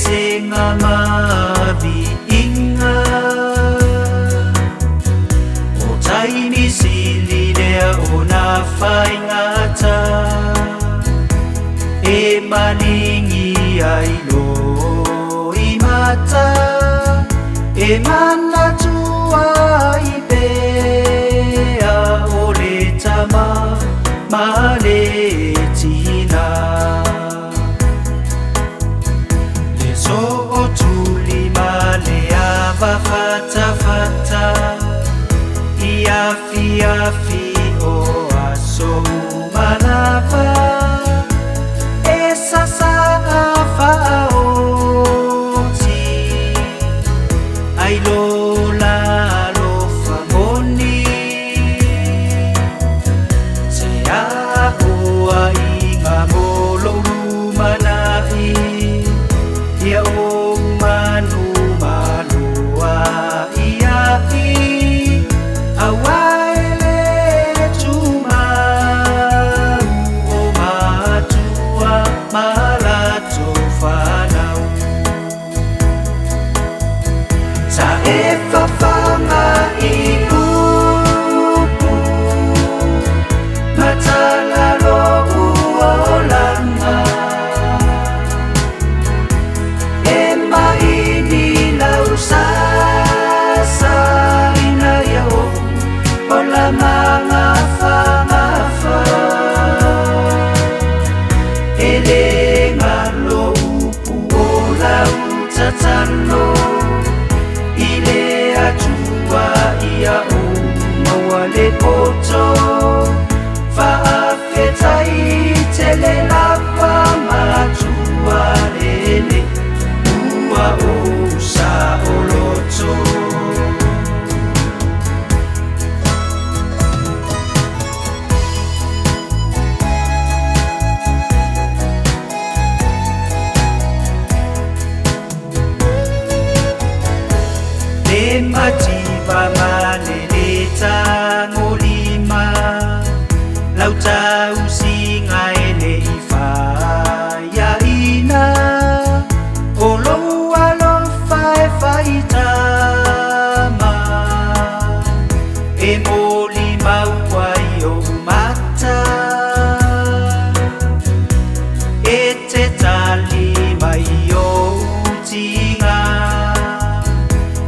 senga maviinga o taini sili lea o na whaingata e maningi ai lo i mata e mana tua i pea o le tama ma le tina le so o tuli ma le ava fata fata i afi afi o aso malava e sasa fa o ti ai lo la lo famoni se a o ai ngamolo manai ia o manu malua ia i awaile tuma o matua malato fanau sa e fafanga i upu matala lo uolanga e maini lau sasa ina yao ola manga fangafa ele ngalo upu ola utatalo ile atua ia o mawale poto faafetai tele lapa matua lele ua o sa oloto le matiba maleleta ngolima lau tau singa ele ifa ya ina olo alo fai fai tama e molima uai o mata e te tali mai o utinga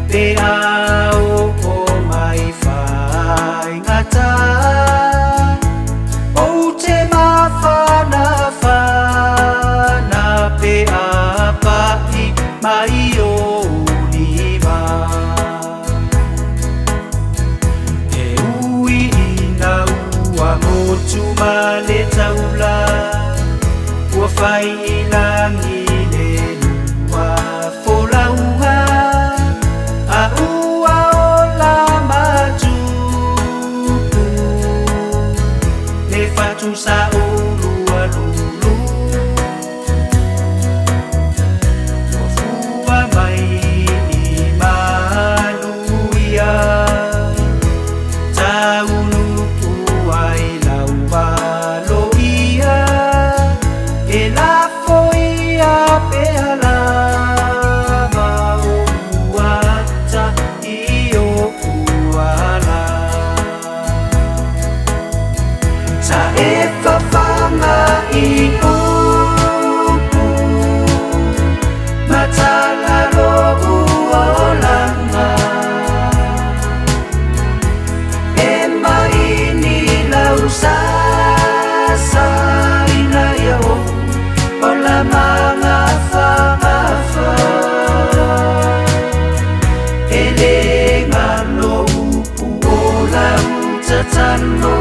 pe au o mai fai ngata o te mawhana whana pe apai mai o lima e ui ina ua motu ma le taula ua whai ilangi le lua wholaunga a ua o la matupu le fatu sa o lua lulu ua fua mai i maluia taunu ai lau valo ia e la foia pe ala sa e fafanga i upu matala lo uolanga e maini lau sasa ina yao ola manga fangafa e le ngalo upu ola utatalo